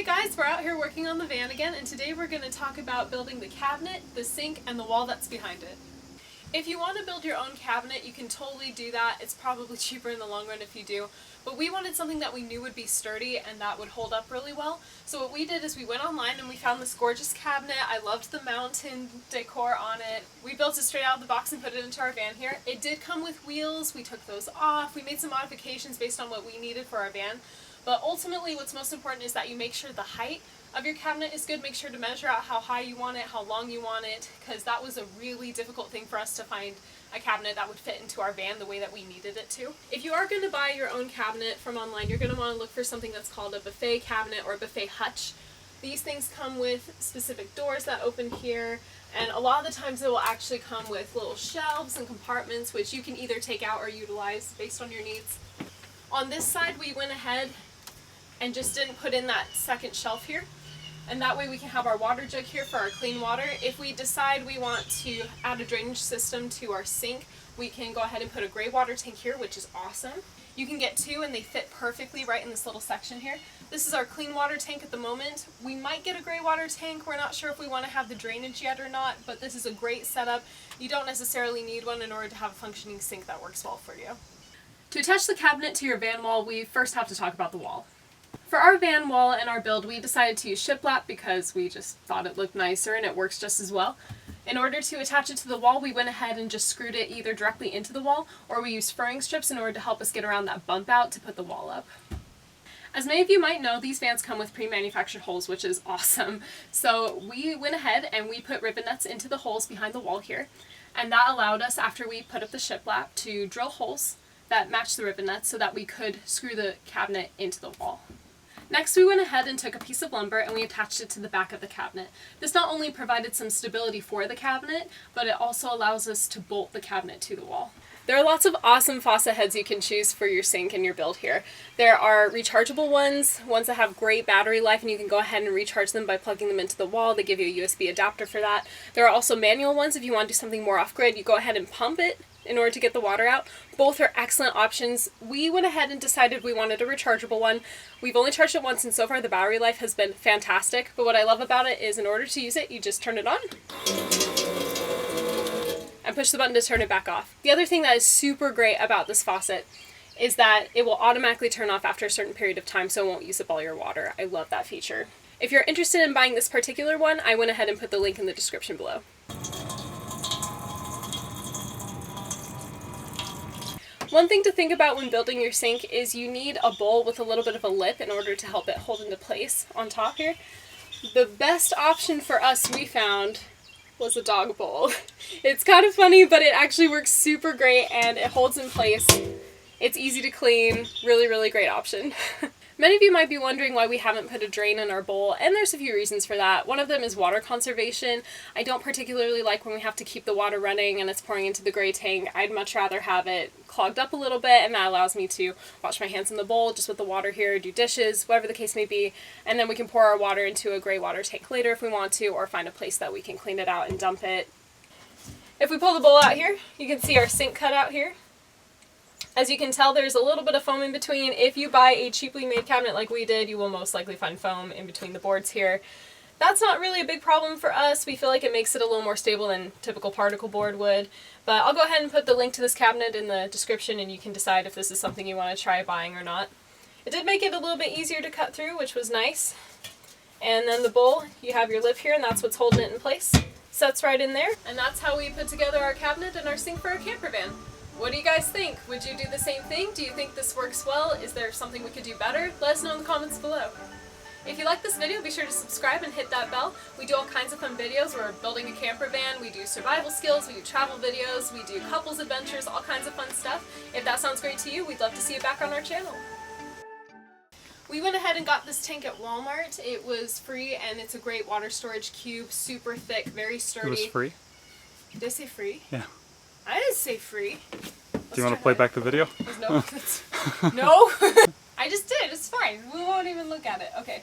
guys, we're out here working on the van again, and today we're going to talk about building the cabinet, the sink, and the wall that's behind it. If you want to build your own cabinet, you can totally do that. It's probably cheaper in the long run if you do. But we wanted something that we knew would be sturdy and that would hold up really well. So what we did is we went online and we found this gorgeous cabinet. I loved the mountain decor on it. We built it straight out of the box and put it into our van here. It did come with wheels. We took those off. We made some modifications based on what we needed for our van. But ultimately what's most important is that you make sure the height of your cabinet is good. Make sure to measure out how high you want it, how long you want it, because that was a really difficult thing for us to find a cabinet that would fit into our van the way that we needed it to. If you are going to buy your own cabinet from online, you're going to want to look for something that's called a buffet cabinet or a buffet hutch. These things come with specific doors that open here, and a lot of the times it will actually come with little shelves and compartments which you can either take out or utilize based on your needs. On this side we went ahead and just didn't put in that second shelf here. And that way we can have our water jug here for our clean water. If we decide we want to add a drainage system to our sink, we can go ahead and put a gray water tank here, which is awesome. You can get two and they fit perfectly right in this little section here. This is our clean water tank at the moment. We might get a gray water tank. We're not sure if we want to have the drainage yet or not, but this is a great setup. You don't necessarily need one in order to have a functioning sink that works well for you. To attach the cabinet to your van wall, we first have to talk about the wall. For our van wall and our build, we decided to use shiplap because we just thought it looked nicer and it works just as well. In order to attach it to the wall, we went ahead and just screwed it either directly into the wall, or we used furring strips in order to help us get around that bump out to put the wall up. As many of you might know, these vans come with pre-manufactured holes, which is awesome. So we went ahead and we put ribbon nuts into the holes behind the wall here, and that allowed us, after we put up the shiplap, to drill holes that matched the ribbon nuts so that we could screw the cabinet into the wall. Next, we went ahead and took a piece of lumber and we attached it to the back of the cabinet. This not only provided some stability for the cabinet, but it also allows us to bolt the cabinet to the wall. There are lots of awesome faucet heads you can choose for your sink and your build here. There are rechargeable ones that have great battery life, and you can go ahead and recharge them by plugging them into the wall. They give you a USB adapter for that. There are also manual ones. If you want to do something more off-grid, you go ahead and pump it in order to get the water out. Both are excellent options. We went ahead and decided we wanted a rechargeable one. We've only charged it once and so far the battery life has been fantastic, but what I love about it is in order to use it, you just turn it on and push the button to turn it back off. The other thing that is super great about this faucet is that it will automatically turn off after a certain period of time, so it won't use up all your water. I love that feature. If you're interested in buying this particular one, I went ahead and put the link in the description below. One thing to think about when building your sink is you need a bowl with a little bit of a lip in order to help it hold into place on top here. The best option for us we found was a dog bowl. It's kind of funny, but it actually works super great and it holds in place. It's easy to clean, really, really great option. Many of you might be wondering why we haven't put a drain in our bowl, and there's a few reasons for that. One of them is water conservation. I don't particularly like when we have to keep the water running and it's pouring into the gray tank. I'd much rather have it clogged up a little bit, and that allows me to wash my hands in the bowl just with the water here, do dishes, whatever the case may be, and then we can pour our water into a gray water tank later if we want to, or find a place that we can clean it out and dump it. If we pull the bowl out here, you can see our sink cut out here. As you can tell, there's a little bit of foam in between. If you buy a cheaply made cabinet like we did, you will most likely find foam in between the boards here. That's not really a big problem for us. We feel like it makes it a little more stable than typical particle board would. But I'll go ahead and put the link to this cabinet in the description, and you can decide if this is something you want to try buying or not. It did make it a little bit easier to cut through, which was nice. And then the bowl, you have your lip here, and that's what's holding it in place. Sets right in there. And that's how we put together our cabinet and our sink for our camper van. What do you guys think? Would you do the same thing? Do you think this works well? Is there something we could do better? Let us know in the comments below. If you like this video, be sure to subscribe and hit that bell. We do all kinds of fun videos. We're building a camper van, we do survival skills, we do travel videos, we do couples adventures, all kinds of fun stuff. If that sounds great to you, we'd love to see you back on our channel. We went ahead and got this tank at Walmart. It was free and it's a great water storage cube, super thick, very sturdy. It was free? Did I say free? Yeah. I didn't say free. Do you want to play back the video? No. No. I just did. It's fine. We won't even look at it. Okay.